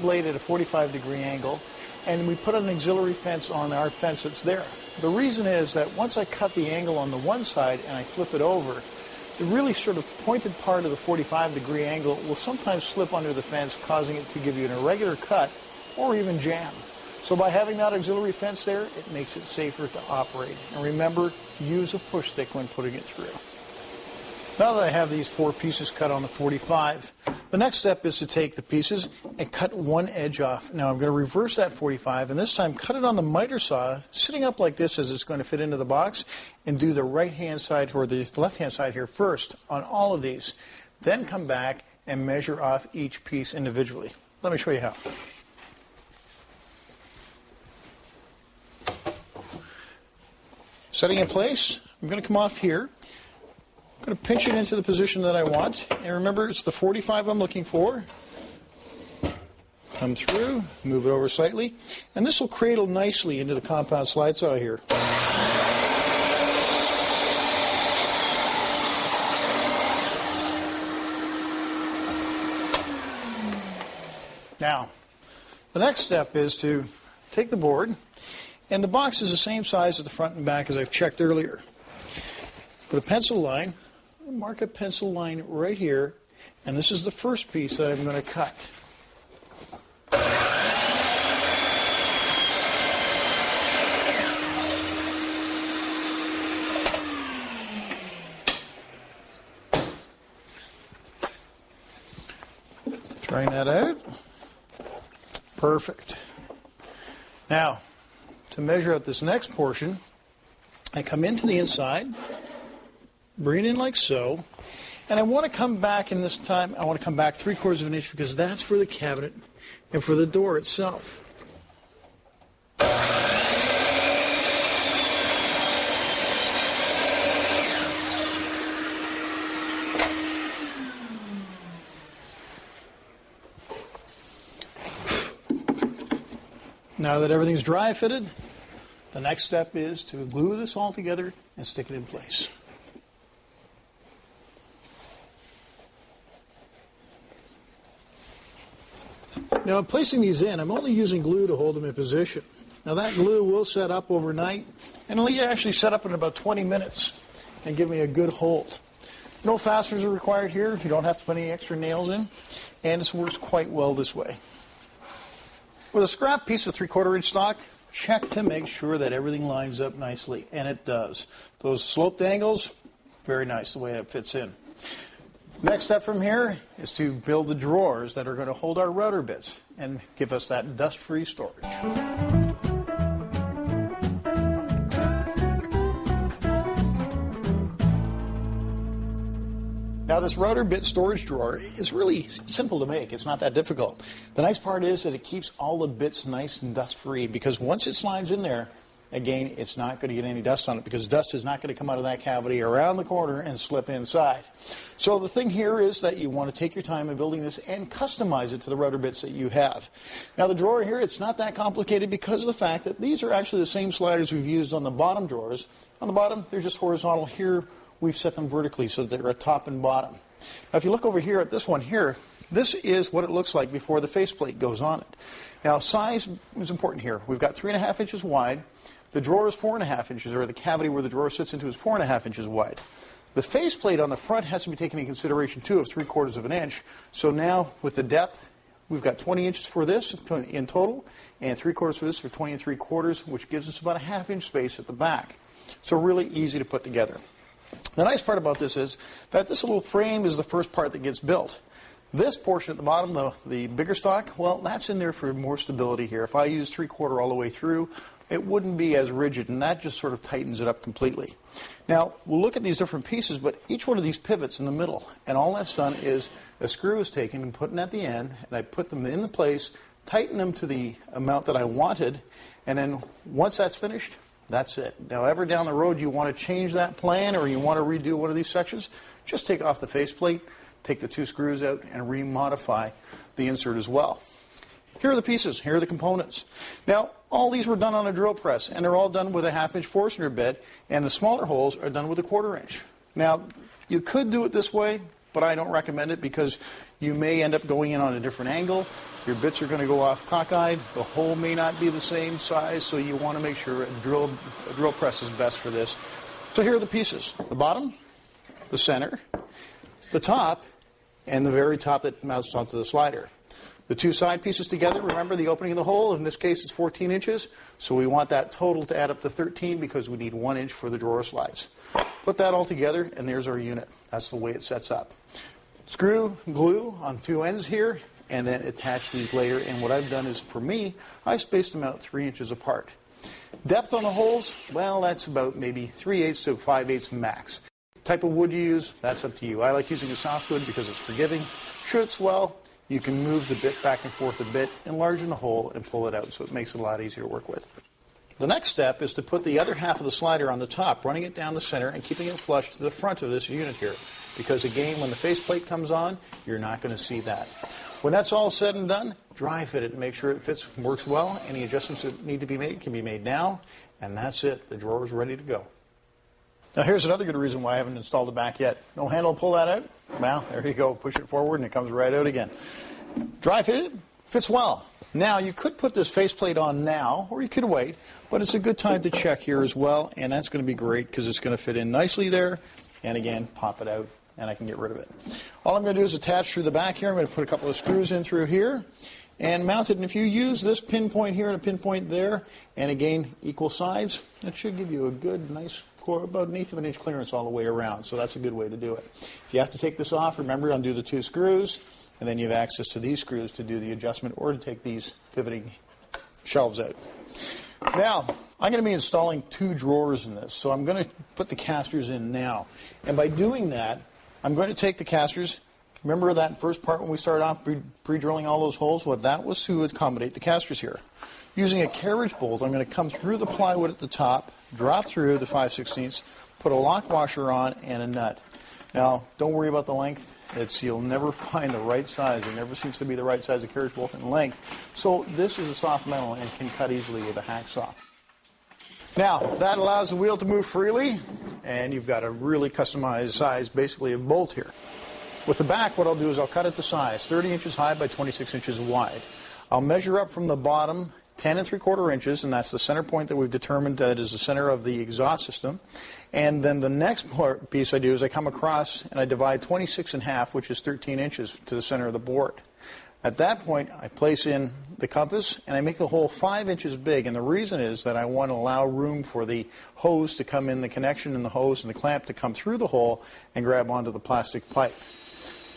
blade at a 45-degree angle, and we put an auxiliary fence on our fence that's there. The reason is that once I cut the angle on the one side and I flip it over, the really sort of pointed part of the 45-degree angle will sometimes slip under the fence, causing it to give you an irregular cut or even jam. So by having that auxiliary fence there, it makes it safer to operate. And remember, use a push stick when putting it through. Now that I have these 4 pieces cut on the 45, the next step is to take the pieces and cut one edge off. Now I'm going to reverse that 45, and this time cut it on the miter saw, sitting up like this as it's going to fit into the box, and do the right-hand side or the left-hand side here first on all of these. Then come back and measure off each piece individually. Let me show you how. Setting in place, I'm going to come off here. I'm going to pinch it into the position that I want. And remember, it's the 45 I'm looking for. Come through, move it over slightly. And this will cradle nicely into the compound slide saw here. Now, the next step is to take the board, and the box is the same size at the front and back as I've checked earlier. With a pencil line, mark a pencil line right here, and this is the first piece that I'm going to cut. Trying that out. Perfect. Now, to measure out this next portion, I come into the inside, bring it in like so, and I want to come back, in this time, I want to come back 3/4 of an inch because that's for the cabinet and for the door itself. Now that everything's dry fitted, the next step is to glue this all together and stick it in place. Now, in placing these in, I'm only using glue to hold them in position. Now, that glue will set up overnight, and it'll actually set up in about 20 minutes and give me a good hold. No fasteners are required here. You don't have to put any extra nails in, and this works quite well this way. With a scrap piece of 3/4 inch stock, check to make sure that everything lines up nicely, and it does. Those sloped angles, very nice the way it fits in. Next step from here is to build the drawers that are going to hold our router bits and give us that dust-free storage. Now, this router bit storage drawer is really simple to make. It's not that difficult. The nice part is that it keeps all the bits nice and dust-free, because once it slides in there, again, it's not going to get any dust on it, because dust is not going to come out of that cavity around the corner and slip inside. So the thing here is that you want to take your time in building this and customize it to the router bits that you have. Now, the drawer here, it's not that complicated because of the fact that these are actually the same sliders we've used on the bottom drawers. On the bottom, they're just horizontal. Here, we've set them vertically so that they're at top and bottom. Now, if you look over here at this one here, this is what it looks like before the faceplate goes on it. Now, size is important here. We've got 3.5 inches wide. The drawer is 4.5 inches, or the cavity where the drawer sits into is 4.5 inches wide. The faceplate on the front has to be taken into consideration, too, of 3/4 of an inch. So now, with the depth, we've got 20 inches for this in total, and 3/4 for this for 20 3/4, which gives us about a 1/2 inch space at the back. So really easy to put together. The nice part about this is that this little frame is the first part that gets built. This portion at the bottom, the bigger stock, well, that's in there for more stability here. If I use 3/4 all the way through, it wouldn't be as rigid, and that just sort of tightens it up completely. Now, we'll look at these different pieces, but each one of these pivots in the middle, and all that's done is a screw is taken and put in at the end, and I put them in the place, tighten them to the amount that I wanted, and then once that's finished, that's it. Now, ever down the road you want to change that plan or you want to redo one of these sections, just take off the faceplate, take the 2 screws out, and remodify the insert as well. Here are the pieces. Here are the components. Now, all these were done on a drill press, and they're all done with a 1/2 inch Forstner bit, and the smaller holes are done with a 1/4 inch. Now, you could do it this way, but I don't recommend it because you may end up going in on a different angle. Your bits are going to go off cockeyed. The hole may not be the same size, so you want to make sure a drill press is best for this. So here are the pieces: the bottom, the center, the top, and the very top that mounts onto the slider. The two side pieces together, remember the opening of the hole, in this case it's 14 inches, so we want that total to add up to 13 because we need 1 inch for the drawer slides. Put that all together, and there's our unit. That's the way it sets up. Screw, glue on two ends here, and then attach these later. And what I've done is, for me, I spaced them out 3 inches apart. Depth on the holes, well, that's about maybe 3/8 to 5/8 max. Type of wood you use, that's up to you. I like using a softwood because it's forgiving. Should it swell, you can move the bit back and forth a bit, enlarge the hole, and pull it out, so it makes it a lot easier to work with. The next step is to put the other half of the slider on the top, running it down the center and keeping it flush to the front of this unit here. Because again, when the faceplate comes on, you're not going to see that. When that's all said and done, dry fit it and make sure it fits, works well. Any adjustments that need to be made can be made now, and that's it. The drawer is ready to go. Now here's another good reason why I haven't installed the back yet. No handle to pull that out? Well, there you go. Push it forward and it comes right out again. Dry fit it, fits well. Now you could put this faceplate on now, or you could wait, but it's a good time to check here as well, and that's going to be great because it's going to fit in nicely there. And again, pop it out, and I can get rid of it. All I'm going to do is attach through the back here. I'm going to put a couple of screws in through here and mount it. And if you use this pinpoint here and a pinpoint there, and again, equal sides, that should give you a good, nice, about 1/8 of an inch clearance all the way around. So that's a good way to do it. If you have to take this off, remember, undo the two screws, and then you have access to these screws to do the adjustment or to take these pivoting shelves out. Now, I'm going to be installing 2 drawers in this, so I'm going to put the casters in now. And by doing that, I'm going to take the casters. Remember that first part when we started off pre-drilling all those holes? Well, that was to accommodate the casters here. Using a carriage bolt, I'm going to come through the plywood at the top, drop through the 5/16, put a lock washer on, and a nut. Now, don't worry about the length. You'll never find the right size. There never seems to be the right size of carriage bolt in length. So this is a soft metal and can cut easily with a hacksaw. Now, that allows the wheel to move freely, and you've got a really customized size, basically, of bolt here. With the back, what I'll do is I'll cut it to size, 30 inches high by 26 inches wide. I'll measure up from the bottom 10 3/4 inches, and that's the center point that we've determined that is the center of the exhaust system. And then the next piece I do is I come across and I divide 26 in half, which is 13 inches, to the center of the board. At that point, I place in the compass and I make the hole 5 inches big. And the reason is that I want to allow room for the hose to come in, the connection in the hose and the clamp to come through the hole and grab onto the plastic pipe.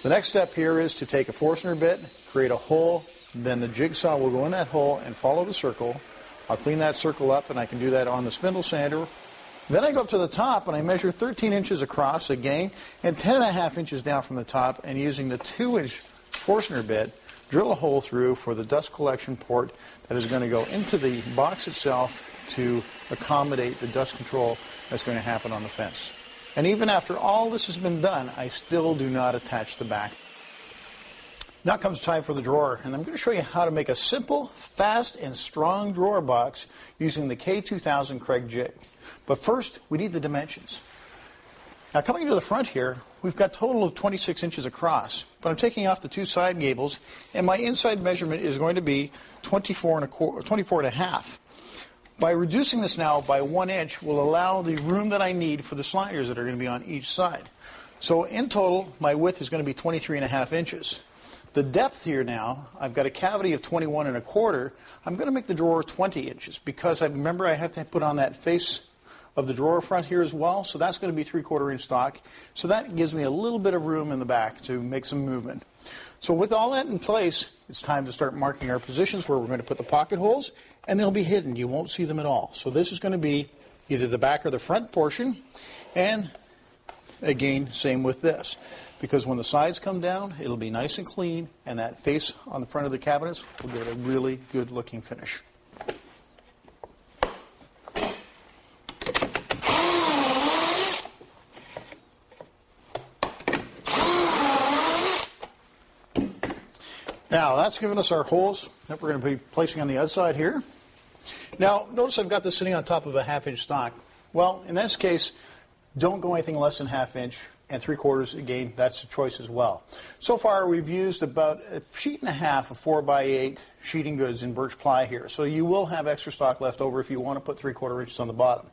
The next step here is to take a Forstner bit, create a hole, then the jigsaw will go in that hole and follow the circle. I'll clean that circle up, and I can do that on the spindle sander. Then I go up to the top and I measure 13 inches across again and 10.5 inches down from the top, and using the 2-inch Forstner bit, drill a hole through for the dust collection port that is going to go into the box itself to accommodate the dust control that's going to happen on the fence. And even after all this has been done, I still do not attach the back. Now comes time for the drawer, and I'm going to show you how to make a simple, fast, and strong drawer box using the K2000 Kreg jig. But first, we need the dimensions. Now coming to the front here, we've got a total of 26 inches across, but I'm taking off the 2 side gables, and my inside measurement is going to be 24 and a half. By reducing this now by 1 inch will allow the room that I need for the sliders that are going to be on each side. So in total, my width is going to be 23.5 inches. The depth here now, I've got a cavity of 21.25. I'm going to make the drawer 20 inches because remember I have to put on that face of the drawer front here as well, so that's going to be 3/4 inch stock. So that gives me a little bit of room in the back to make some movement. So with all that in place, it's time to start marking our positions where we're going to put the pocket holes, and they'll be hidden. You won't see them at all. So this is going to be either the back or the front portion, and again, same with this. Because when the sides come down, it'll be nice and clean, and that face on the front of the cabinets will get a really good looking finish. Now that's given us our holes that we're going to be placing on the outside here. Now notice I've got this sitting on top of a 1/2 inch stock. Well, in this case, don't go anything less than 1/2 inch. and 3/4, again, that's a choice as well. So far, we've used about a sheet and a half of 4x8 sheeting goods in birch ply here. So you will have extra stock left over if you want to put 3/4 inches on the bottom.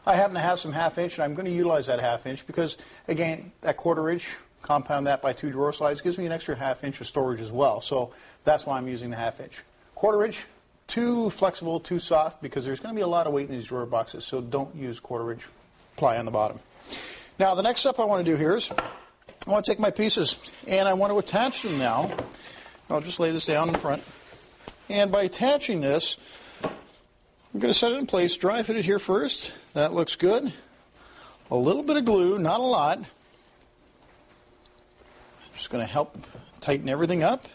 I happen to have some 1/2 inch, and I'm going to utilize that 1/2 inch because, again, that 1/4 inch, compound that by 2 drawer slides, gives me an extra 1/2 inch of storage as well. So that's why I'm using the 1/2 inch. 1/4 inch, too flexible, too soft, because there's going to be a lot of weight in these drawer boxes, so don't use 1/4 inch ply on the bottom. Now, the next step I want to do here is I want to take my pieces and I want to attach them now. I'll just lay this down in front. And by attaching this, I'm going to set it in place, dry fit it here first. That looks good. A little bit of glue, not a lot. Just going to help tighten everything up.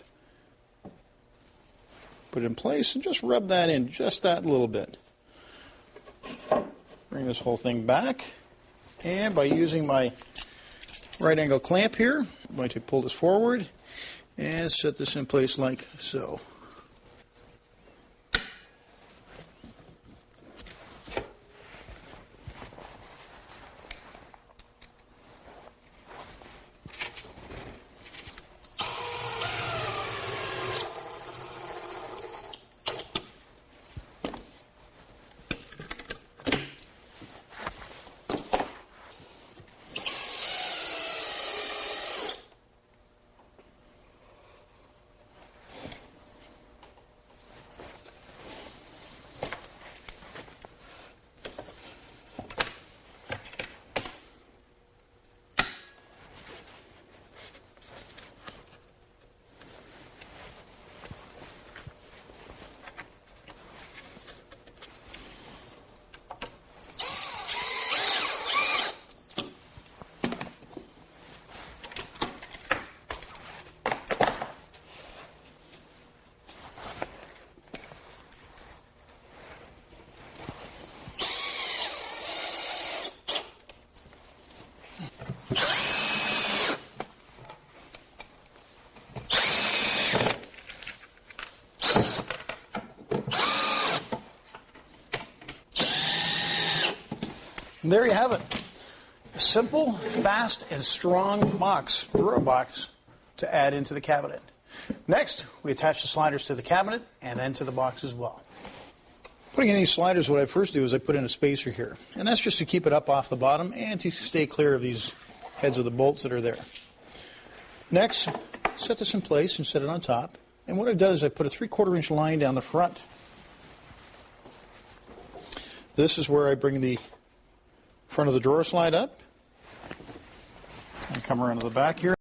Put it in place and just rub that in just that little bit. Bring this whole thing back. And by using my right angle clamp here, I'm going to pull this forward and set this in place like so. And there you have it. A simple, fast, and strong drawer box to add into the cabinet. Next, we attach the sliders to the cabinet and then to the box as well. Putting in these sliders, what I first do is I put in a spacer here. And that's just to keep it up off the bottom and to stay clear of these heads of the bolts that are there. Next, set this in place and set it on top. And what I've done is I put a 3/4 inch line down the front. This is where I bring the front of the drawer slide up and come around to the back here.